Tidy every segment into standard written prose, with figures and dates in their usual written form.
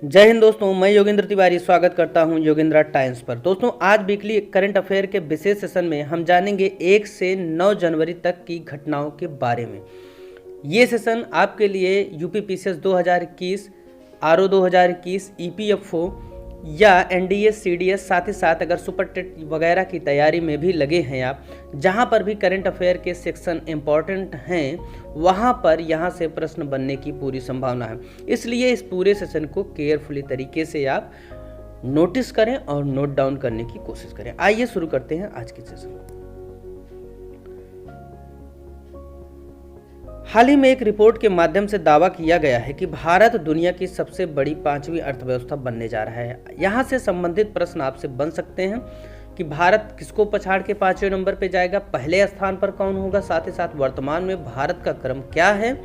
जय हिंद दोस्तों, मैं योगेंद्र तिवारी स्वागत करता हूं योगेंद्र टाइम्स पर। दोस्तों, आज वीकली करंट अफेयर के विशेष सेशन में हम जानेंगे 1 से 9 जनवरी तक की घटनाओं के बारे में। ये सेशन आपके लिए यूपी पीसीएस 2021, आरओ 2021, ईपीएफओ या एनडीए सीडीएस, साथ ही साथ अगर सुपर टेट वगैरह की तैयारी में भी लगे हैं आप, जहां पर भी करंट अफेयर के सेक्शन इम्पॉर्टेंट हैं, वहां पर यहां से प्रश्न बनने की पूरी संभावना है। इसलिए इस पूरे सेशन को केयरफुली तरीके से आप नोटिस करें और नोट डाउन करने की कोशिश करें। आइए शुरू करते हैं आज की सेशन को। हाल ही में एक रिपोर्ट के माध्यम से दावा किया गया है कि भारत दुनिया की सबसे बड़ी 5वीं अर्थव्यवस्था बनने जा रहा है। यहाँ से संबंधित प्रश्न आपसे बन सकते हैं कि भारत किसको पछाड़ के 5वें नंबर पे जाएगा, पहले स्थान पर कौन होगा, साथ ही साथ वर्तमान में भारत का क्रम क्या है,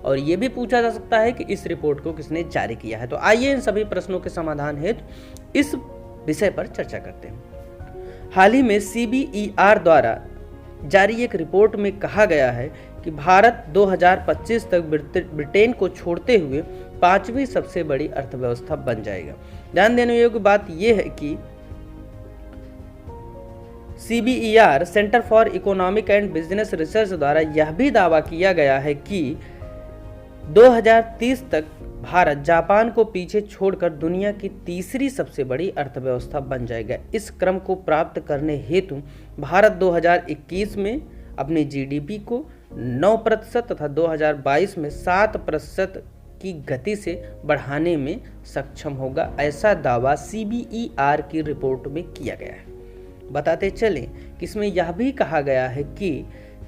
और ये भी पूछा जा सकता है कि इस रिपोर्ट को किसने जारी किया है। तो आइए इन सभी प्रश्नों के समाधान हेतु इस विषय पर चर्चा करते हैं। हाल ही में CBER द्वारा जारी एक रिपोर्ट में कहा गया है कि भारत 2025 तक ब्रिटेन को छोड़ते हुए 5वीं सबसे बड़ी अर्थव्यवस्था बन जाएगा। ध्यान देने योग्य बात यह है कि CBER centre for economic and business research द्वारा यह भी दावा किया गया है कि 2030 तक भारत जापान को पीछे छोड़कर दुनिया की तीसरी सबसे बड़ी अर्थव्यवस्था बन जाएगा। इस क्रम को प्राप्त करने हेतु भारत 2021 में अपनी GDP को 9% तथा 2022 में 7% की गति से बढ़ाने में सक्षम होगा, ऐसा दावा CBER की रिपोर्ट में किया गया है। बताते चलें कि इसमें यह भी कहा गया है कि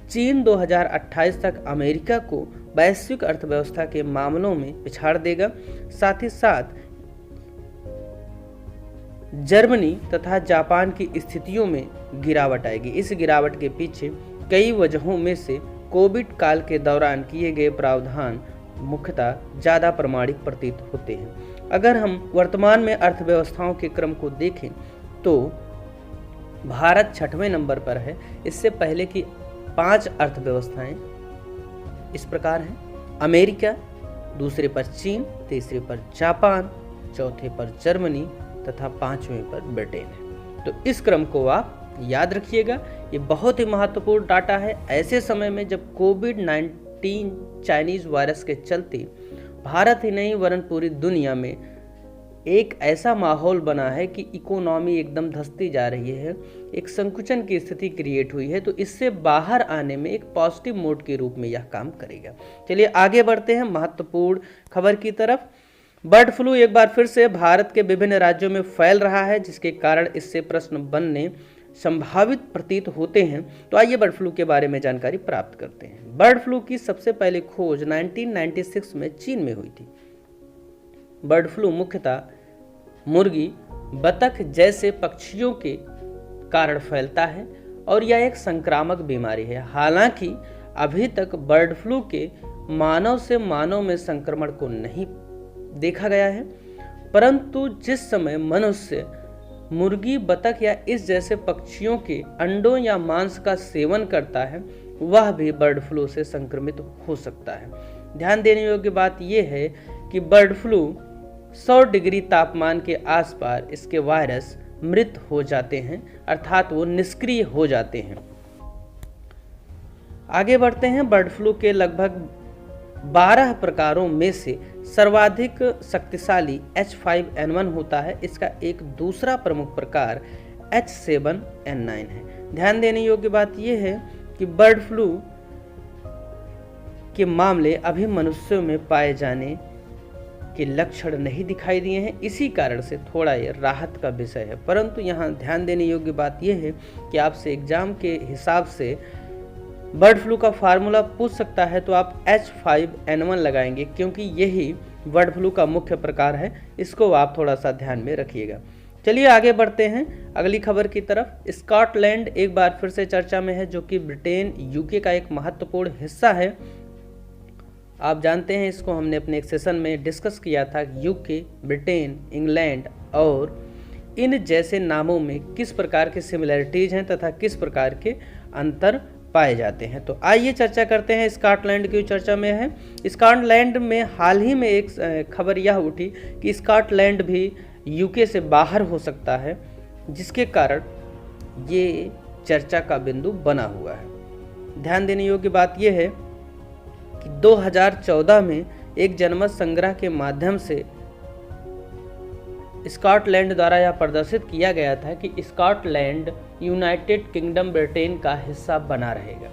चीन 2028 तक अमेरिका को वैश्विक अर्थव्यवस्था के मामलों में पिछाड़ देगा। साथ ही साथ जर्मनी तथा जापान की स्थितियों में गिरावट आएगी। इस गिरावट के पीछे कई वजहों में से कोविड काल के दौरान किए गए प्रावधान मुख्यतः ज़्यादा प्रामाणिक प्रतीत होते हैं। अगर हम वर्तमान में अर्थव्यवस्थाओं के क्रम को देखें तो भारत 6वें नंबर पर है। इससे पहले की 5 अर्थव्यवस्थाएं इस प्रकार हैं: अमेरिका, दूसरे पर चीन, तीसरे पर जापान, चौथे पर जर्मनी तथा 5वें पर ब्रिटेन है। तो इस क्रम को आप याद रखिएगा, ये बहुत ही महत्वपूर्ण डाटा है। ऐसे समय में जब कोविड-19 चाइनीज वायरस के चलते भारत ही नहीं वरन पूरी दुनिया में एक ऐसा माहौल बना है कि इकोनॉमी एकदम धंसती जा रही है, एक संकुचन की स्थिति क्रिएट हुई है, तो इससे बाहर आने में एक पॉजिटिव मोड के रूप में यह काम करेगा। चलिए आगे बढ़ते हैं महत्वपूर्ण खबर की तरफ। बर्ड फ्लू एक बार फिर से भारत के विभिन्न राज्यों में फैल रहा है, जिसके कारण इससे प्रश्न बनने संभावित प्रतीत होते हैं। तो आइए बर्ड फ्लू के बारे में जानकारी प्राप्त करते हैं। बर्ड फ्लू की सबसे पहले खोज 1996 में चीन में हुई थी। बर्ड फ्लू मुख्यतः मुर्गी, बतख जैसे पक्षियों के कारण फैलता है और यह एक संक्रामक बीमारी है। हालांकि अभी तक बर्ड फ्लू के मानव से मानव में संक्रमण को नहीं देखा गया है, परंतु जिस समय मनुष्य मुर्गी, बतख या इस जैसे पक्षियों के अंडों या मांस का सेवन करता है, वह भी बर्ड फ्लू से संक्रमित हो सकता है। ध्यान देने योग्य बात यह है कि बर्ड फ्लू 100 डिग्री तापमान के आसपास इसके वायरस मृत हो जाते हैं, अर्थात वो निष्क्रिय हो जाते हैं। आगे बढ़ते हैं। बर्ड फ्लू के लगभग 12 प्रकारों में से सर्वाधिक शक्तिशाली H5N1 होता है। इसका एक दूसरा प्रमुख प्रकार H7N9 है। ध्यान देने योग्य बात यह है कि बर्ड फ्लू के मामले अभी मनुष्यों में पाए जाने के लक्षण नहीं दिखाई दिए हैं, इसी कारण से थोड़ा ये राहत का विषय है। परंतु यहाँ ध्यान देने योग्य बात यह है कि आपसे एग्जाम के हिसाब से बर्ड फ्लू का फार्मूला पूछ सकता है, तो आप H5N1 लगाएंगे, क्योंकि यही बर्ड फ्लू का मुख्य प्रकार है। इसको आप थोड़ा सा ध्यान में रखिएगा। चलिए आगे बढ़ते हैं अगली खबर की तरफ। स्कॉटलैंड एक बार फिर से चर्चा में है, जो कि ब्रिटेन, यूके का एक महत्वपूर्ण हिस्सा है। आप जानते हैं, इसको हमने अपने एक सेशन में डिस्कस किया था। यूके, ब्रिटेन, इंग्लैंड और इन जैसे नामों में किस प्रकार के सिमिलरिटीज हैं तथा किस प्रकार के अंतर पाए जाते हैं। तो आइए चर्चा करते हैं स्कॉटलैंड की चर्चा में है। स्कॉटलैंड में हाल ही में एक खबर यह उठी कि स्कॉटलैंड भी यूके से बाहर हो सकता है, जिसके कारण ये चर्चा का बिंदु बना हुआ है। ध्यान देने योग्य बात यह है कि 2014 में एक जनमत संग्रह के माध्यम से स्कॉटलैंड द्वारा यह प्रदर्शित किया गया था कि स्कॉटलैंड यूनाइटेड किंगडम ब्रिटेन का हिस्सा बना रहेगा।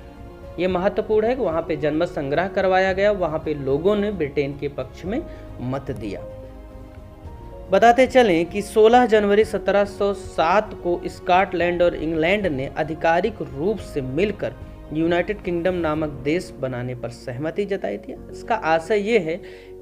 ये महत्वपूर्ण है कि वहाँ पे जनमत संग्रह करवाया गया, वहाँ पे लोगों ने ब्रिटेन के पक्ष में मत दिया। बताते चलें कि 16 जनवरी 1707 को स्कॉटलैंड और इंग्लैंड ने आधिकारिक रूप से मिलकर यूनाइटेड किंगडम नामक देश बनाने पर सहमति जताई थी। इसका आशय ये है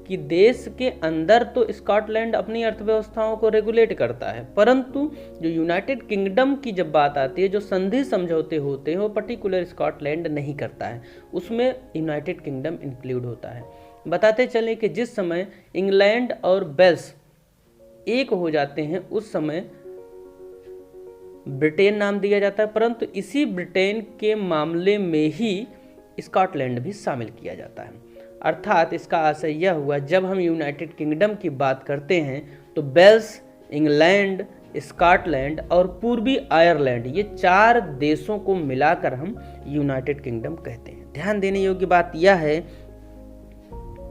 कि देश के अंदर तो स्कॉटलैंड अपनी अर्थव्यवस्थाओं को रेगुलेट करता है, परंतु जो यूनाइटेड किंगडम की जब बात आती है, जो संधि समझौते होते हैं, वो पर्टिकुलर स्कॉटलैंड नहीं करता है, उसमें यूनाइटेड किंगडम इंक्लूड होता है। बताते चलें कि जिस समय इंग्लैंड और वेल्स एक हो जाते हैं, उस समय ब्रिटेन नाम दिया जाता है, परंतु इसी ब्रिटेन के मामले में ही स्कॉटलैंड भी शामिल किया जाता है। अर्थात इसका आशय यह हुआ, जब हम यूनाइटेड किंगडम की बात करते हैं तो वेल्स, इंग्लैंड, स्कॉटलैंड और पूर्वी आयरलैंड, ये 4 देशों को मिलाकर हम यूनाइटेड किंगडम कहते हैं। ध्यान देने योग्य बात यह है,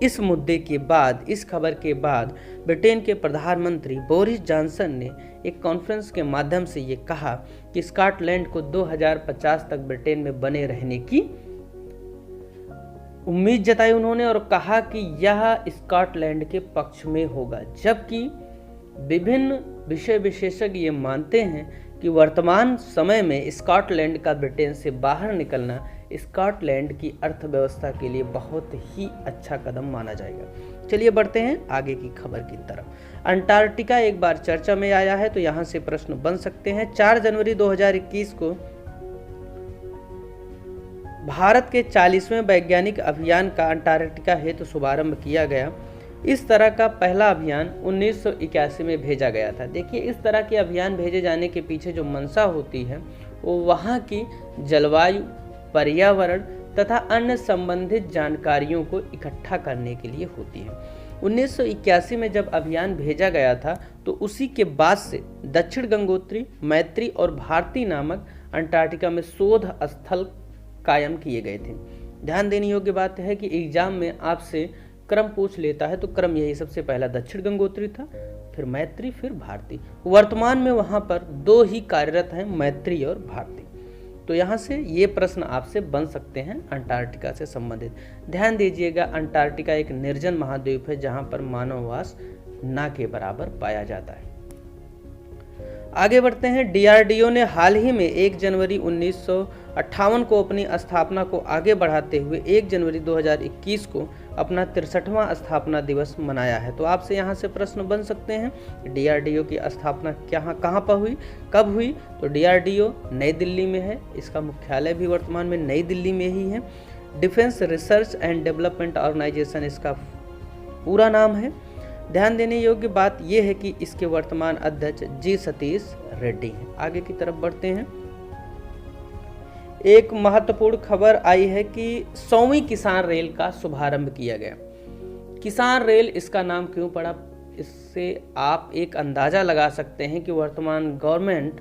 इस मुद्दे के बाद, इस खबर के बाद ब्रिटेन के प्रधानमंत्री बोरिस जॉनसन ने एक कॉन्फ्रेंस के माध्यम से ये कहा कि स्कॉटलैंड को 2050 तक ब्रिटेन में बने रहने की उम्मीद जताई उन्होंने, और कहा कि यह स्कॉटलैंड के पक्ष में होगा। जबकि विभिन्न विषय विशेषज्ञ ये मानते हैं कि वर्तमान समय में स्कॉटलैंड का ब्रिटेन से बाहर निकलना स्कॉटलैंड की अर्थव्यवस्था के लिए बहुत ही अच्छा कदम माना जाएगा। चलिए बढ़ते हैं आगे की खबर की तरफ। अंटार्कटिका एक बार चर्चा में आया है, तो यहाँ से प्रश्न बन सकते हैं। 4 जनवरी 2021 को भारत के 40वें वैज्ञानिक अभियान का अंटार्कटिका हेतु शुभारंभ किया गया। इस तरह का पहला अभियान 1981 में भेजा गया था। देखिए, इस तरह के अभियान भेजे जाने के पीछे जो मंशा होती है वो वहाँ की जलवायु, पर्यावरण तथा अन्य संबंधित जानकारियों को इकट्ठा करने के लिए होती है। 1981 में जब अभियान भेजा गया था, तो उसी के बाद से दक्षिण गंगोत्री, मैत्री और भारती नामक अंटार्कटिका में शोध स्थल कायम किए गए थे। ध्यान देने योग्य बात है कि एग्जाम में आपसे क्रम पूछ लेता है, तो क्रम यही, सबसे पहला दक्षिण गंगोत्री था, फिर मैत्री, फिर भारती। वर्तमान में वहां पर 2 ही कार्यरत हैं, मैत्री और भारती। तो यहाँ से ये प्रश्न आपसे बन सकते हैं अंटार्कटिका से संबंधित। ध्यान दीजिएगा, अंटार्कटिका एक निर्जन महाद्वीप है जहाँ पर मानववास ना के बराबर पाया जाता है। आगे बढ़ते हैं। डीआरडीओ ने हाल ही में 1 जनवरी 1958 को अपनी स्थापना को आगे बढ़ाते हुए 1 जनवरी 2021 को अपना 63वां स्थापना दिवस मनाया है। तो आपसे यहाँ से प्रश्न बन सकते हैं, डीआरडीओ की स्थापना कहाँ पर हुई, कब हुई? तो डीआरडीओ नई दिल्ली में है, इसका मुख्यालय भी वर्तमान में नई दिल्ली में ही है। Defence research and development organisation इसका पूरा नाम है। ध्यान देने योग्य बात यह है कि इसके वर्तमान अध्यक्ष जी सतीश रेड्डी हैं। आगे की तरफ बढ़ते हैं। एक महत्वपूर्ण खबर आई है कि 100वीं किसान रेल का शुभारंभ किया गया। किसान रेल इसका नाम क्यों पड़ा, इससे आप एक अंदाजा लगा सकते हैं कि वर्तमान गवर्नमेंट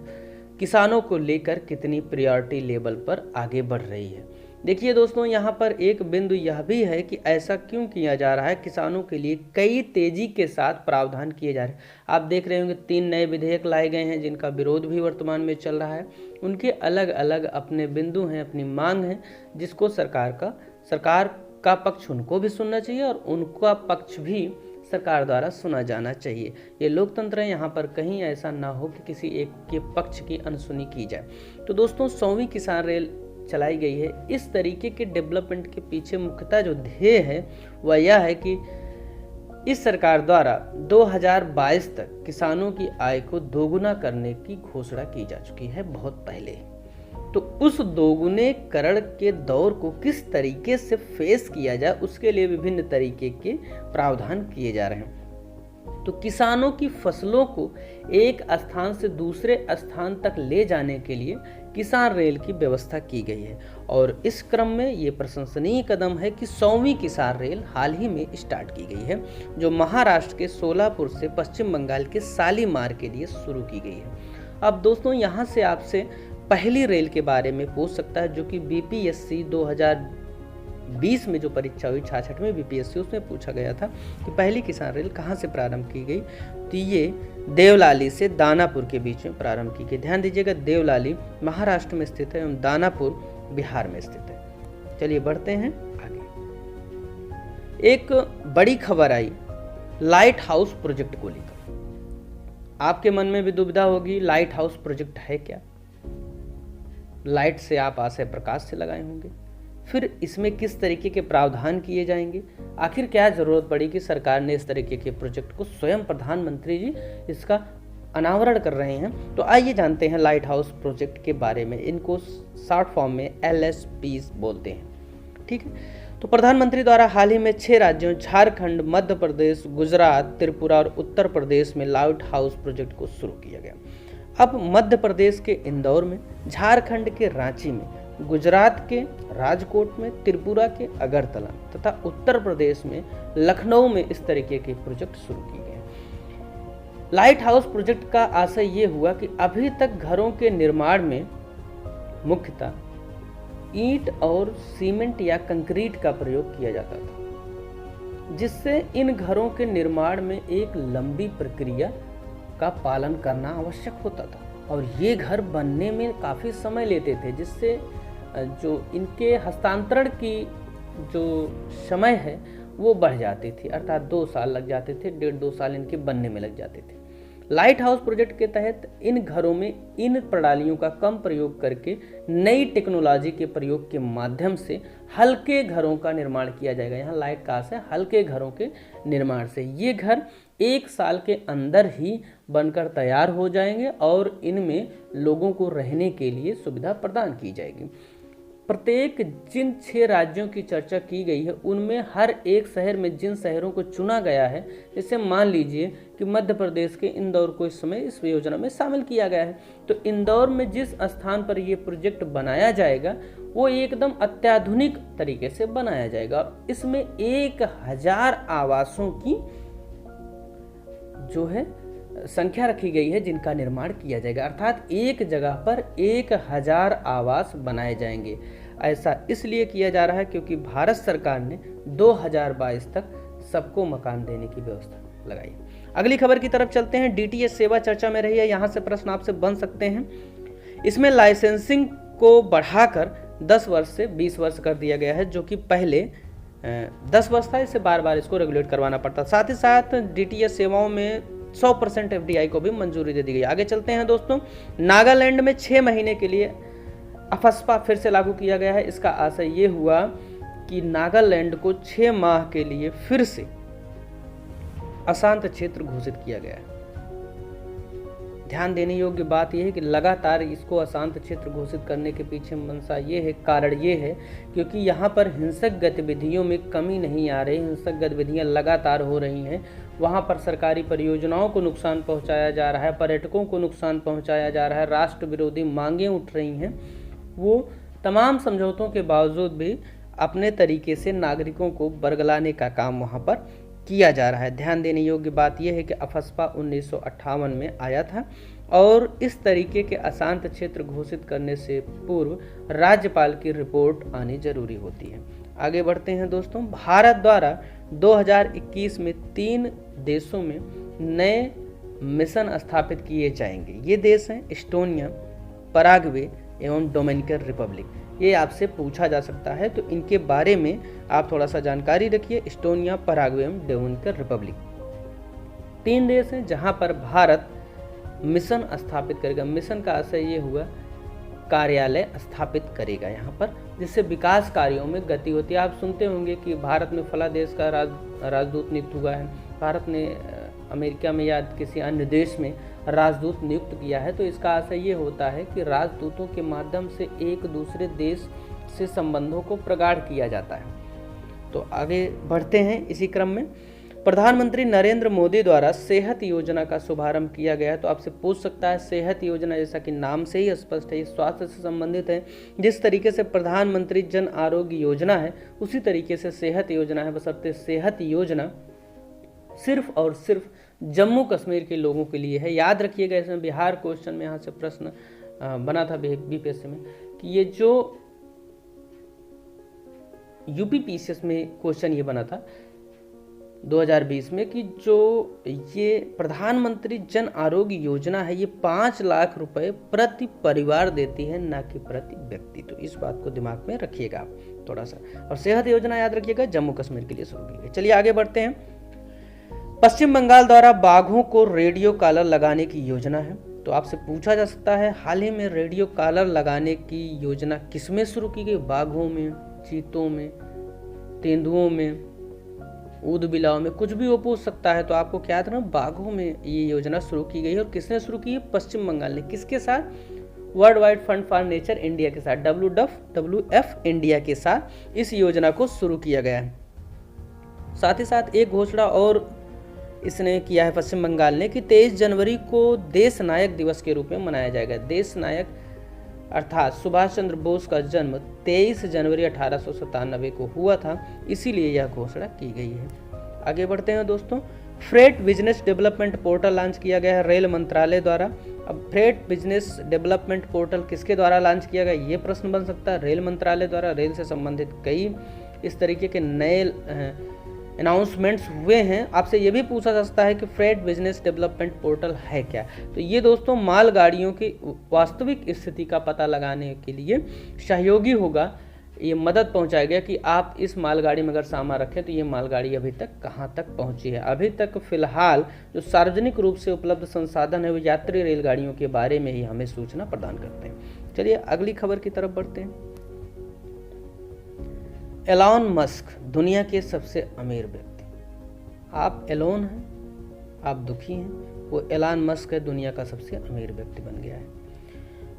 किसानों को लेकर कितनी प्रायोरिटी लेवल पर आगे बढ़ रही है। देखिए दोस्तों, यहाँ पर एक बिंदु यह भी है कि ऐसा क्यों किया जा रहा है। किसानों के लिए कई तेजी के साथ प्रावधान किए जा रहे हैं। आप देख रहे होंगे 3 नए विधेयक लाए गए हैं जिनका विरोध भी वर्तमान में चल रहा है। उनके अलग अलग अपने बिंदु हैं, अपनी मांग है, जिसको सरकार का पक्ष उनको भी सुनना चाहिए और उनका पक्ष भी सरकार द्वारा सुना जाना चाहिए। ये लोकतंत्र है, यहाँ पर कहीं ऐसा ना हो कि किसी एक के पक्ष की अनसुनी की जाए। तो दोस्तों, 100वीं किसान रेल चलाई गई है। इस तरीके के डेवलपमेंट के पीछे मुख्यतः जो ध्येय है वह यह है कि इस सरकार द्वारा 2022 तक किसानों की आय को दोगुना करने की घोषणा की जा चुकी है बहुत पहले। तो उस दोगुनेकरण के दौर को किस तरीके से फेस किया जाए, उसके लिए विभिन्न तरीके के प्रावधान किए जा रहे हैं। तो किसानों की फसलों को एक स्थान से दूसरे स्थान तक ले जाने के लिए किसान रेल की व्यवस्था की गई है। और इस क्रम में ये प्रशंसनीय कदम है कि 100वीं किसान रेल हाल ही में स्टार्ट की गई है, जो महाराष्ट्र के सोलापुर से पश्चिम बंगाल के शालीमार के लिए शुरू की गई है। अब दोस्तों यहाँ से आपसे पहली रेल के बारे में पूछ सकता है, जो कि बीपीएससी 2020 में जो परीक्षा हुई 66वीं बीपीएससी, उसमें पूछा गया था कि पहली किसान रेल कहाँ से प्रारंभ की गई। तो ये देवलाली से दानापुर के बीच में प्रारंभ की गई। ध्यान दीजिएगा, देवलाली महाराष्ट्र में स्थित है एवं दानापुर बिहार में स्थित है। चलिए बढ़ते हैं आगे। एक बड़ी खबर आई लाइट हाउस प्रोजेक्ट को लेकर। आपके मन में भी दुविधा होगी, लाइट हाउस प्रोजेक्ट है क्या? लाइट से आप आशय प्रकाश से लगाए होंगे, फिर इसमें किस तरीके के प्रावधान किए जाएंगे, आखिर क्या जरूरत पड़ी कि सरकार ने इस तरीके के प्रोजेक्ट को, स्वयं प्रधानमंत्री जी इसका अनावरण कर रहे हैं। तो आइए जानते हैं लाइट हाउस प्रोजेक्ट के बारे में। इनको शॉर्ट फॉर्म में LSP बोलते हैं, ठीक है। तो प्रधानमंत्री द्वारा हाल ही में 6 राज्यों झारखंड, मध्य प्रदेश, गुजरात, त्रिपुरा और उत्तर प्रदेश में लाइट हाउस प्रोजेक्ट को शुरू किया गया। अब मध्य प्रदेश के इंदौर में, झारखंड के रांची में, गुजरात के राजकोट में, त्रिपुरा के अगरतला तथा उत्तर प्रदेश में लखनऊ में इस तरीके के प्रोजेक्ट शुरू किए गए। लाइट हाउस प्रोजेक्ट का आशय ये हुआ कि अभी तक घरों के निर्माण में मुख्यतः ईंट और सीमेंट या कंक्रीट का प्रयोग किया जाता था, जिससे इन घरों के निर्माण में एक लंबी प्रक्रिया का पालन करना आवश्यक होता था और ये घर बनने में काफ़ी समय लेते थे, जिससे जो इनके हस्तांतरण की जो समय है वो बढ़ जाती थी, अर्थात 2 साल लग जाते थे, 1.5-2 साल इनके बनने में लग जाते थे। लाइट हाउस प्रोजेक्ट के तहत इन घरों में इन प्रणालियों का कम प्रयोग करके नई टेक्नोलॉजी के प्रयोग के माध्यम से हल्के घरों का निर्माण किया जाएगा। यहाँ लाइट का आशय हल्के घरों के निर्माण से ये घर 1 साल के अंदर ही बनकर तैयार हो जाएंगे और इनमें लोगों को रहने के लिए सुविधा प्रदान की जाएगी। प्रत्येक जिन 6 राज्यों की चर्चा की गई है उनमें हर एक शहर में जिन शहरों को चुना गया है, जैसे मान लीजिए कि मध्य प्रदेश के इंदौर को इस समय इस योजना में शामिल किया गया है, तो इंदौर में जिस स्थान पर ये प्रोजेक्ट बनाया जाएगा वो एकदम अत्याधुनिक तरीके से बनाया जाएगा और इसमें 1000 आवासों की जो है संख्या रखी गई है जिनका निर्माण किया जाएगा, अर्थात एक जगह पर 1000 आवास बनाए जाएंगे। ऐसा इसलिए किया जा रहा है क्योंकि भारत सरकार ने 2022 तक सबको मकान देने की व्यवस्था लगाई। अगली खबर की तरफ चलते हैं। DTH सेवा चर्चा में रही है, यहाँ से प्रश्न आपसे बन सकते हैं। इसमें लाइसेंसिंग को बढ़ाकर 10 वर्ष से 20 वर्ष कर दिया गया है, जो कि पहले 10 वर्ष था, इससे बार बार इसको रेगुलेट करवाना पड़ता। साथ ही साथ DTH सेवाओं में 100% FDI को भी मंजूरी दे दी गई। आगे चलते हैं दोस्तों। नागालैंड में 6 महीने के लिए अफस्पा फिर से लागू किया गया है। इसका आशय ये हुआ कि नागालैंड को 6 माह के लिए फिर से अशांत क्षेत्र घोषित किया गया है। ध्यान देने योग्य बात यह है कि लगातार इसको अशांत क्षेत्र घोषित करने के पीछे मंशा ये है, कारण ये है क्योंकि यहाँ पर हिंसक गतिविधियों में कमी नहीं आ रही, हिंसक गतिविधियाँ लगातार हो रही हैं। वहाँ पर सरकारी परियोजनाओं को नुकसान पहुँचाया जा रहा है, पर्यटकों को नुकसान पहुँचाया जा रहा है, राष्ट्र विरोधी मांगें उठ रही हैं। वो तमाम समझौतों के बावजूद भी अपने तरीके से नागरिकों को बरगलाने का काम वहाँ पर किया जा रहा है। ध्यान देने योग्य बात यह है कि अफस्पा 1958 में आया था और इस तरीके के अशांत क्षेत्र घोषित करने से पूर्व राज्यपाल की रिपोर्ट आनी जरूरी होती है। आगे बढ़ते हैं दोस्तों। भारत द्वारा 2021 में 3 देशों में नए मिशन स्थापित किए जाएंगे। ये देश हैं एस्टोनिया, पराग्वे एवं डोमिनिकन रिपब्लिक। ये आपसे पूछा जा सकता है, तो इनके बारे में आप थोड़ा सा जानकारी रखिए। एस्टोनिया, पराग्वे एवं डोमिनिकन रिपब्लिक 3 देश हैं जहां पर भारत मिशन स्थापित करेगा। मिशन का आशय ये हुआ कार्यालय स्थापित करेगा यहाँ पर, जिससे विकास कार्यों में गति होती है। आप सुनते होंगे कि भारत में फला देश का राजदूत नियुक्त हुआ है, भारत ने अमेरिका में या किसी अन्य देश में राजदूत नियुक्त किया है। तो इसका आशय ये होता है कि राजदूतों के माध्यम से एक दूसरे देश से संबंधों को प्रगाढ़ किया जाता है। तो आगे बढ़ते हैं इसी क्रम में। प्रधानमंत्री नरेंद्र मोदी द्वारा सेहत योजना का शुभारंभ किया गया है। तो आपसे पूछ सकता है, सेहत योजना जैसा कि नाम से ही स्पष्ट है, ये स्वास्थ्य से संबंधित है। जिस तरीके से प्रधानमंत्री जन आरोग्य योजना है उसी तरीके से सेहत योजना है, बशर्ते सेहत योजना सिर्फ और सिर्फ जम्मू कश्मीर के लोगों के लिए है। याद रखिएगा, इसमें बिहार क्वेश्चन में यहाँ से प्रश्न बना था बीपीएससी में कि ये जो यूपीपीसीएस में क्वेश्चन ये बना था 2020 में कि जो ये प्रधानमंत्री जन आरोग्य योजना है ये 5 लाख रुपए प्रति परिवार देती है, ना कि प्रति व्यक्ति। तो इस बात को दिमाग में रखिएगा आप थोड़ा सा। और सेहत योजना याद रखिएगा जम्मू कश्मीर के लिए शुरू की गई। चलिए आगे बढ़ते हैं। पश्चिम बंगाल द्वारा बाघों को रेडियो कॉलर लगाने की योजना है। तो आपसे पूछा जा सकता है, हाल ही में रेडियो कॉलर लगाने की योजना किसमें शुरू की गई? बाघों में, चीतों में, तेंदुओं में, ऊद बिलाव में, कुछ भी वो पूछ सकता है। तो आपको क्या था ना, बाघों में ये योजना शुरू की गई है। और किसने शुरू की है? पश्चिम बंगाल ने। किसके साथ? World wide fund for nature India के साथ, WWF इंडिया के साथ इस योजना को शुरू किया गया है। साथ ही साथ एक घोषणा और इसने किया है पश्चिम बंगाल ने कि 23 जनवरी को देश नायक दिवस के रूप में मनाया जाएगा। देश नायक अर्थात सुभाष चंद्र बोस का जन्म 23 जनवरी 1897 को हुआ था, इसीलिए यह घोषणा की गई है। आगे बढ़ते हैं दोस्तों। Freight business development portal launch किया गया है रेल मंत्रालय द्वारा। अब फ्रेट बिजनेस डेवलपमेंट पोर्टल किसके द्वारा लॉन्च किया गया, ये प्रश्न बन सकता है। रेल मंत्रालय द्वारा। रेल से संबंधित कई इस तरीके के नए अनाउंसमेंट्स हुए हैं। आपसे ये भी पूछा जा सकता है कि फ्रेट बिजनेस डेवलपमेंट पोर्टल है क्या। तो ये दोस्तों मालगाड़ियों की वास्तविक स्थिति का पता लगाने के लिए सहयोगी होगा। ये मदद पहुंचाएगा कि आप इस मालगाड़ी में अगर सामान रखें तो ये मालगाड़ी अभी तक कहाँ तक पहुंची है। अभी तक फिलहाल जो सार्वजनिक रूप से उपलब्ध संसाधन है वो यात्री रेलगाड़ियों के बारे में ही हमें सूचना प्रदान करते हैं। चलिए अगली खबर की तरफ बढ़ते हैं। एलॉन मस्क दुनिया के सबसे अमीर व्यक्ति। आप एलोन हैं, आप दुखी हैं, वो एलॉन मस्क है, दुनिया का सबसे अमीर व्यक्ति बन गया है।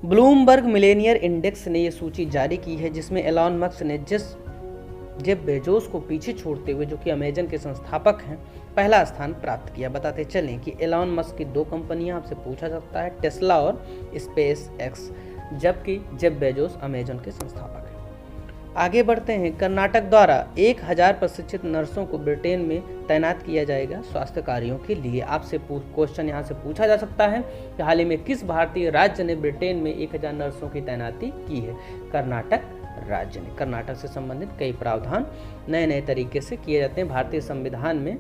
ब्लूमबर्ग मिलेनियर इंडेक्स ने ये सूची जारी की है जिसमें एलॉन मस्क ने जेफ बेजोस को पीछे छोड़ते हुए, जो कि अमेजन के संस्थापक हैं, पहला स्थान प्राप्त किया। बताते चलें कि एलॉन मस्क की 2 कंपनियां आपसे पूछा जा सकता है, टेस्ला और स्पेस एक्स, जबकि जेफ बेजोस अमेजन के संस्थापक हैं। आगे बढ़ते हैं। कर्नाटक द्वारा 1000 प्रशिक्षित नर्सों को ब्रिटेन में तैनात किया जाएगा स्वास्थ्य कार्यों के लिए। आपसे क्वेश्चन यहाँ से पूछा जा सकता है कि हाल ही में किस भारतीय राज्य ने ब्रिटेन में 1000 नर्सों की तैनाती की है? कर्नाटक राज्य ने। कर्नाटक से संबंधित कई प्रावधान नए नए तरीके से किए जाते हैं। भारतीय संविधान में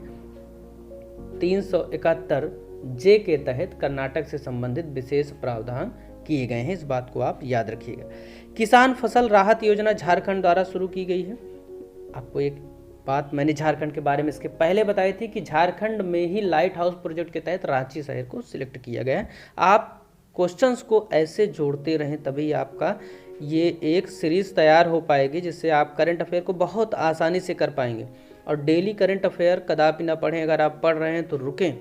371 जे के तहत कर्नाटक से संबंधित विशेष प्रावधान किए गए हैं। इस बात को आप याद रखिएगा। किसान फसल राहत योजना झारखंड द्वारा शुरू की गई है। आपको एक बात मैंने झारखंड के बारे में इसके पहले बताई थी कि झारखंड में ही लाइट हाउस प्रोजेक्ट के तहत रांची शहर को सिलेक्ट किया गया है। आप क्वेश्चंस को ऐसे जोड़ते रहें तभी आपका ये एक सीरीज तैयार हो पाएगी जिससे आप करंट अफेयर को बहुत आसानी से कर पाएंगे। और डेली करंट अफेयर कदापि ना पढ़ें। अगर आप पढ़ रहे हैं तो रुकें,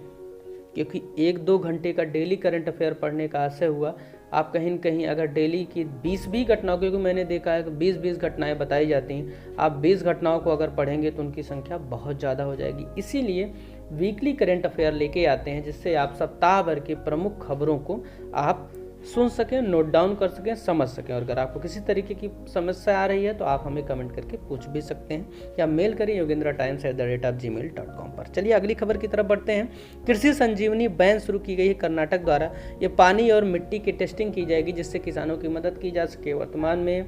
क्योंकि 1-2 घंटे का डेली करंट अफेयर पढ़ने का आशय हुआ आप कहीं न कहीं अगर डेली की 20 भी घटनाओं, क्योंकि मैंने देखा है कि 20 घटनाएं बताई जाती हैं, आप 20 घटनाओं को अगर पढ़ेंगे तो उनकी संख्या बहुत ज़्यादा हो जाएगी। इसीलिए वीकली करंट अफेयर लेके आते हैं जिससे आप सप्ताह भर की प्रमुख खबरों को आप सुन सकें, नोट डाउन कर सकें, समझ सकें। और अगर आपको किसी तरीके की समस्या आ रही है तो आप हमें कमेंट करके पूछ भी सकते हैं या मेल करें yogendratimes@gmail.com पर। चलिए अगली खबर की तरफ बढ़ते हैं। कृषि संजीवनी वैन शुरू की गई है कर्नाटक द्वारा। ये पानी और मिट्टी की टेस्टिंग की जाएगी जिससे किसानों की मदद की जा सके। वर्तमान में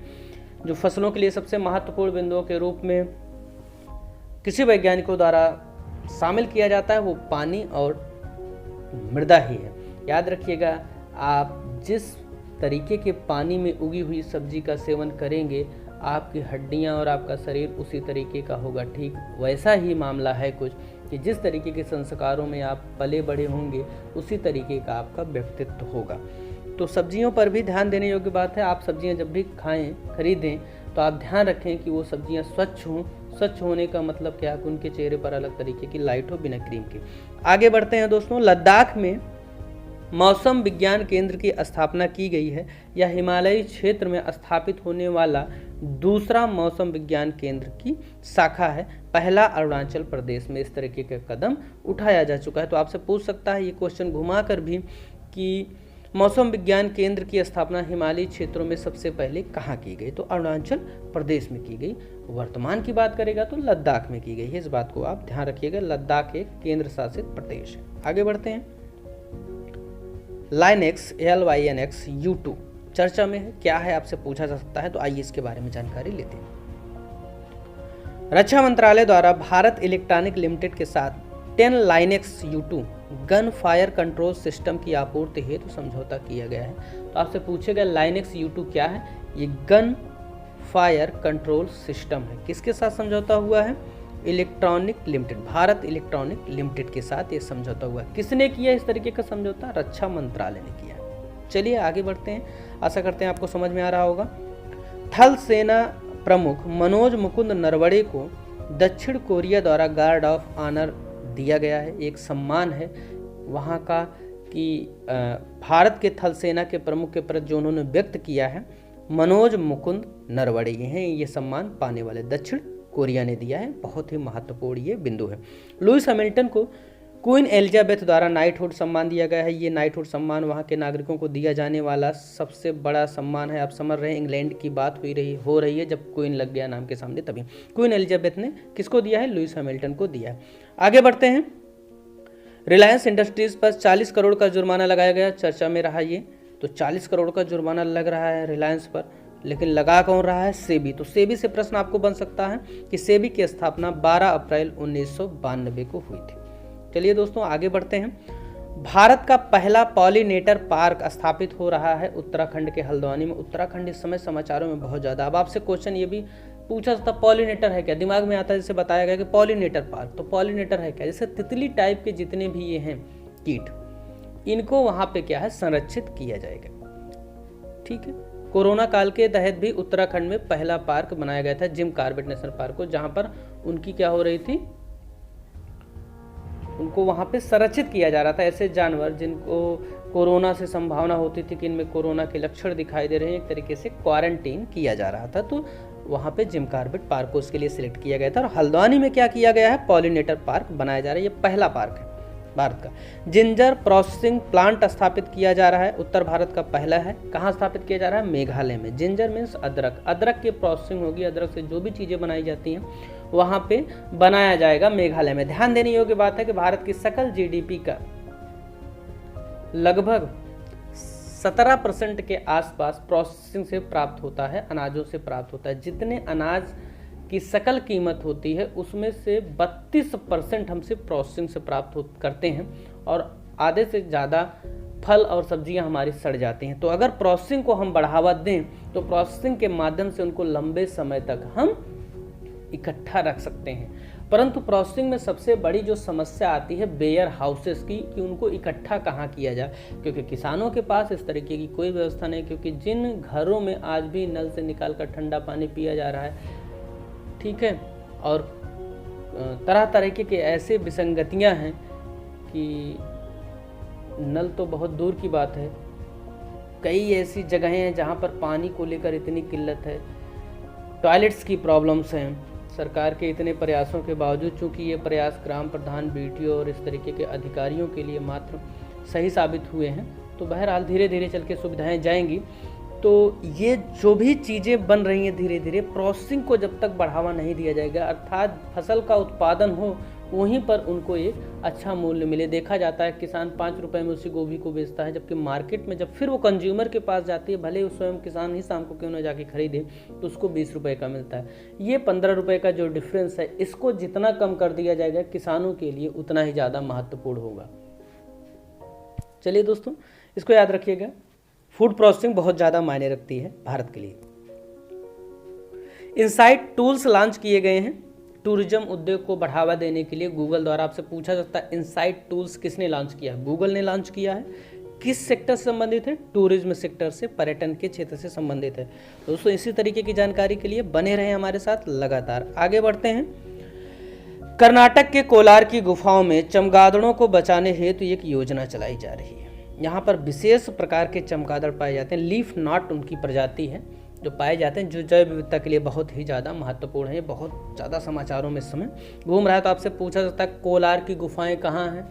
जो फसलों के लिए सबसे महत्वपूर्ण बिंदुओं के रूप में कृषि वैज्ञानिकों द्वारा शामिल किया जाता है वो पानी और मृदा ही है। याद रखिएगा, आप जिस तरीके के पानी में उगी हुई सब्जी का सेवन करेंगे आपकी हड्डियां और आपका शरीर उसी तरीके का होगा। ठीक वैसा ही मामला है कुछ कि जिस तरीके के संस्कारों में आप पले बड़े होंगे उसी तरीके का आपका व्यक्तित्व होगा। तो सब्जियों पर भी ध्यान देने योग्य बात है। आप सब्जियां जब भी खाएं, खरीदें तो आप ध्यान रखें कि वो सब्जियां स्वच्छ हों। स्वच्छ होने का मतलब क्या है? उनके चेहरे पर अलग तरीके की लाइट हो, बिना क्रीम के। आगे बढ़ते हैं दोस्तों। लद्दाख में मौसम विज्ञान केंद्र की स्थापना की गई है। यह हिमालयी क्षेत्र में स्थापित होने वाला दूसरा मौसम विज्ञान केंद्र की शाखा है। पहला अरुणाचल प्रदेश में इस तरीके का कदम उठाया जा चुका है। तो आपसे पूछ सकता है ये क्वेश्चन घुमा कर भी कि मौसम विज्ञान केंद्र की स्थापना हिमालयी क्षेत्रों में सबसे पहले कहाँ की गई, तो अरुणाचल प्रदेश में की गई। वर्तमान की बात करेगा तो लद्दाख में की गई है, इस बात को आप ध्यान रखिएगा। लद्दाख एक केंद्र शासित प्रदेश है। आगे बढ़ते हैं। लाइनेक्स LYNX U2 चर्चा में है, क्या है आपसे पूछा जा सकता है, तो आइए इसके बारे में जानकारी लेते हैं। रक्षा मंत्रालय द्वारा भारत इलेक्ट्रॉनिक लिमिटेड के साथ 10 Linux U2 gun fire control system की आपूर्ति हेतु समझौता किया गया है। तो आपसे पूछेगा लाइनेक्स U2 क्या है, ये गन फायर कंट्रोल सिस्टम है। किसके साथ समझौता हुआ है, electronic limited, Bharat electronic limited के साथ ये समझौता हुआ है। किसने किया इस तरीके का समझौता, रक्षा मंत्रालय ने किया। चलिए आगे बढ़ते हैं, आशा करते हैं आपको समझ में आ रहा होगा। थल सेना प्रमुख मनोज मुकुंद नरवणे को दक्षिण कोरिया द्वारा गार्ड ऑफ ऑनर दिया गया है। एक सम्मान है वहाँ का कि भारत के थल सेना के प्रमुख के प्रति जो उन्होंने व्यक्त किया है, मनोज मुकुंद नरवणे हैं ये सम्मान पाने वाले, दक्षिण कोरिया ने दिया है। बहुत ही महत्वपूर्ण ये बिंदु है। लुईस हैमिल्टन को क्वीन एलिजाबेथ द्वारा नाइटहुड सम्मान दिया गया है। ये नाइटहुड सम्मान वहाँ के नागरिकों को दिया जाने वाला सबसे बड़ा सम्मान है। आप समझ रहे हैं, इंग्लैंड की बात हो रही है जब क्वीन लग गया नाम के सामने, तभी क्वीन एलिजाबेथ ने किसको दिया है, लुईस हैमिल्टन को दिया है। आगे बढ़ते हैं। रिलायंस इंडस्ट्रीज पर 40 करोड़ का जुर्माना लगाया गया, चर्चा में रहा ये। तो 40 करोड़ का जुर्माना लग रहा है रिलायंस पर, लेकिन लगा कौन रहा है, सेबी। तो सेबी से प्रश्न आपको बन सकता है कि सेबी की स्थापना 12 अप्रैल 1992 को हुई थी। चलिए दोस्तों आगे बढ़ते हैं। भारत का पहला पॉलिनेटर पार्क स्थापित हो रहा है उत्तराखंड के हल्द्वानी में। उत्तराखंड इस समय समाचारों में बहुत ज़्यादा। अब आपसे क्वेश्चन ये भी पूछा जाता, पॉलिनेटर है क्या, दिमाग में आता है जैसे बताया गया कि पॉलिनेटर पार्क, तो पॉलिनेटर है क्या, जैसे तितली टाइप के जितने भी ये हैं कीट, इनको वहाँ पे क्या है, संरक्षित किया जाएगा। ठीक है। कोरोना काल के तहत भी उत्तराखंड में पहला पार्क बनाया गया था, जिम कॉर्बेट नेशनल पार्क को, जहाँ पर उनकी क्या हो रही थी, उनको वहाँ पे संरक्षित किया जा रहा था। ऐसे जानवर जिनको कोरोना से संभावना होती थी कि इनमें कोरोना के लक्षण दिखाई दे रहे हैं, एक तरीके से क्वारंटीन किया जा रहा था। तो वहाँ पे जिम कॉर्बेट पार्क को उसके लिए सिलेक्ट किया गया था। और हल्द्वानी में क्या किया गया है, पॉलिनेटर पार्क बनाया जा रहा है। ये पहला पार्क है भारत का। जिंजर प्रोसेसिंग प्लांट स्थापित किया जा रहा है, उत्तर भारत का पहला है। कहाँ स्थापित किया जा रहा है, मेघालय में। जिंजर मीन्स अदरक, अदरक की प्रोसेसिंग होगी, अदरक से जो भी चीज़ें बनाई जाती हैं वहाँ पे बनाया जाएगा मेघालय में। ध्यान देने योग्य बात है कि भारत की सकल जीडीपी का लगभग 17% के आसपास प्रोसेसिंग से प्राप्त होता है, अनाजों से प्राप्त होता है। जितने अनाज की सकल कीमत होती है उसमें से 32% हमसे प्रोसेसिंग से प्राप्त करते हैं, और आधे से ज़्यादा फल और सब्जियां हमारी सड़ जाती हैं। तो अगर प्रोसेसिंग को हम बढ़ावा दें तो प्रोसेसिंग के माध्यम से उनको लंबे समय तक हम इकट्ठा रख सकते हैं। परंतु प्रोसेसिंग में सबसे बड़ी जो समस्या आती है वेयर हाउसेस की, कि उनको इकट्ठा कहाँ किया जाए, क्योंकि किसानों के पास इस तरीके की कोई व्यवस्था नहीं। क्योंकि जिन घरों में आज भी नल से निकाल कर ठंडा पानी पिया जा रहा है, ठीक है, और तरह तरीके के ऐसे विसंगतियां हैं कि नल तो बहुत दूर की बात है, कई ऐसी जगहें हैं जहां पर पानी को लेकर इतनी किल्लत है, टॉयलेट्स की प्रॉब्लम्स हैं। सरकार के इतने प्रयासों के बावजूद, चूंकि ये प्रयास ग्राम प्रधान, बीटीओ और इस तरीके के अधिकारियों के लिए मात्र सही साबित हुए हैं, तो बहरहाल धीरे धीरे चल के सुविधाएँ जाएंगी। तो ये जो भी चीज़ें बन रही हैं धीरे धीरे, प्रोसेसिंग को जब तक बढ़ावा नहीं दिया जाएगा, अर्थात फसल का उत्पादन हो वहीं पर उनको एक अच्छा मूल्य मिले। देखा जाता है किसान 5 रुपए में उसी गोभी को बेचता है, जबकि मार्केट में जब फिर वो कंज्यूमर के पास जाती है, भले उस स्वयं किसान ही शाम को क्यों ना जाके खरीदे, तो उसको 20 रुपए का मिलता है। ये 15 रुपए का जो डिफरेंस है, इसको जितना कम कर दिया जाएगा किसानों के लिए उतना ही ज़्यादा महत्वपूर्ण होगा। चलिए दोस्तों, इसको याद रखिएगा, फूड प्रोसेसिंग बहुत ज़्यादा मायने रखती है भारत के लिए। इनसाइट टूल्स लॉन्च किए गए हैं टूरिज्म उद्योग को बढ़ावा देने के लिए। गूगल द्वारा आपसे पूछा जाता है इनसाइट टूल्स किसने लॉन्च किया, गूगल ने लॉन्च किया है। किस सेक्टर से संबंधित है, टूरिज्म सेक्टर से, पर्यटन के क्षेत्र से संबंधित है। दोस्तों इसी तरीके की जानकारी के लिए बने रहें हमारे साथ लगातार। आगे बढ़ते हैं। कर्नाटक के कोलार की गुफाओं में चमगादड़ों को बचाने हेतु एक योजना चलाई जा रही है। यहाँ पर विशेष प्रकार के चमगादड़ पाए जाते हैं, लीफ नॉट उनकी प्रजाति है। जो पाए जाते हैं, जो जैव विविधता के लिए बहुत ही ज़्यादा महत्वपूर्ण है। बहुत ज़्यादा समाचारों में इस समय घूम रहा है। तो आपसे पूछा जाता है कोलार की गुफाएं कहाँ हैं?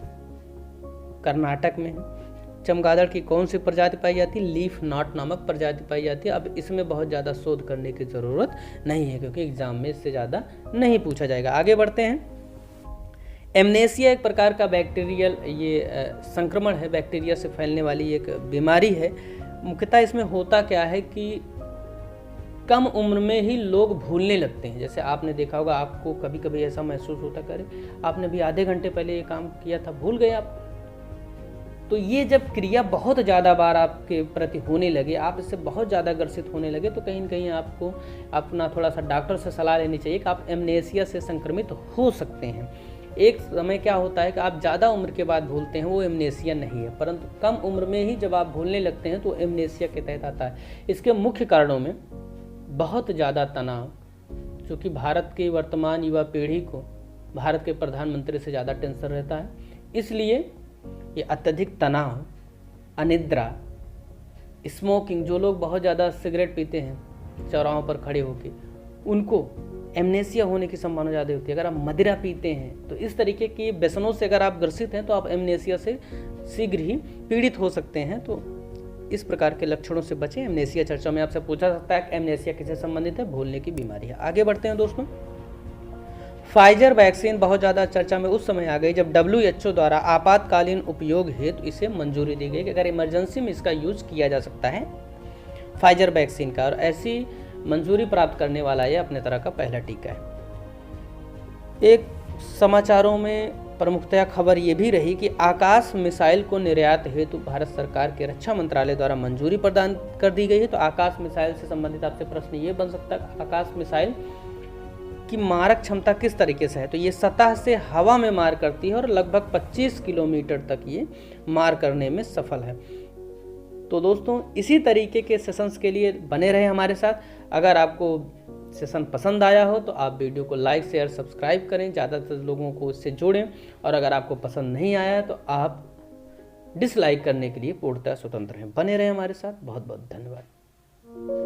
कर्नाटक में है। चमगादड़ की कौन सी प्रजाति पाई जाती है? लीफ नॉट नामक प्रजाति पाई जाती है। अब इसमें बहुत ज़्यादा शोध करने की ज़रूरत नहीं है, क्योंकि एग्जाम में इससे ज़्यादा नहीं पूछा जाएगा। आगे बढ़ते हैं। एमनेसिया एक प्रकार का बैक्टीरियल संक्रमण है, बैक्टीरिया से फैलने वाली एक बीमारी है। मुख्यतः इसमें होता क्या है कि कम उम्र में ही लोग भूलने लगते हैं। जैसे आपने देखा होगा, आपको कभी कभी ऐसा महसूस होता, करे आपने भी आधे घंटे पहले ये काम किया था, भूल गए आप। तो ये जब क्रिया बहुत ज़्यादा बार आपके प्रति होने लगे, आप इससे बहुत ज़्यादा ग्रसित होने लगे, तो कहीं न कहीं आपको अपना थोड़ा सा डॉक्टर से सलाह लेनी चाहिए कि आप एमनेसिया से संक्रमित हो सकते हैं। एक समय क्या होता है कि आप ज़्यादा उम्र के बाद भूलते हैं, वो एमनेसिया नहीं है, परंतु कम उम्र में ही जब आप भूलने लगते हैं तो एमनेसिया के तहत आता है। इसके मुख्य कारणों में बहुत ज़्यादा तनाव, क्योंकि भारत की वर्तमान युवा पीढ़ी को भारत के प्रधानमंत्री से ज़्यादा टेंशन रहता है, इसलिए ये अत्यधिक तनाव, अनिद्रा, स्मोकिंग, जो लोग बहुत ज़्यादा सिगरेट पीते हैं चौराहों पर खड़े होकर, उनको एमनेसिया होने की संभावना ज़्यादा होती है। अगर आप मदिरा पीते हैं तो इस तरीके की व्यसनों से अगर आप ग्रसित हैं तो आप एमनेसिया से शीघ्र ही पीड़ित हो सकते हैं। तो इस प्रकार के लक्षणों से बचें। एमनेसिया चर्चा में आपसे पूछा सकता है कि एमनेसिया किससे संबंधित है? भूलने की बीमारी है। आगे बढ़ते हैं दोस्तों। फाइजर वैक्सीन बहुत ज़्यादा चर्चा में उस समय आ गई जब WHO द्वारा आपातकालीन उपयोग हेतु इसे मंजूरी दी गई कि अगर इमरजेंसी में इसका यूज किया जा सकता है फाइजर वैक्सीन का, और ऐसी मंजूरी प्राप्त करने वाला यह अपने तरह का पहला टीका है। एक समाचारों में प्रमुखतया खबर ये भी रही कि आकाश मिसाइल को निर्यात हेतु भारत सरकार के रक्षा मंत्रालय द्वारा मंजूरी प्रदान कर दी गई है। तो आकाश मिसाइल से संबंधित आपसे प्रश्न ये बन सकता है, आकाश मिसाइल की मारक क्षमता किस तरीके से है? तो ये सतह से हवा में मार करती है और लगभग 25 किलोमीटर तक ये मार करने में सफल है। तो दोस्तों, इसी तरीके के सेशंस के लिए बने रहे हमारे साथ। अगर आपको सेशन पसंद आया हो तो आप वीडियो को लाइक, शेयर, सब्सक्राइब करें, ज़्यादातर लोगों को इससे जोड़ें, और अगर आपको पसंद नहीं आया है तो आप डिसलाइक करने के लिए पूर्णतः स्वतंत्र हैं। बने रहे हमारे साथ। बहुत बहुत धन्यवाद।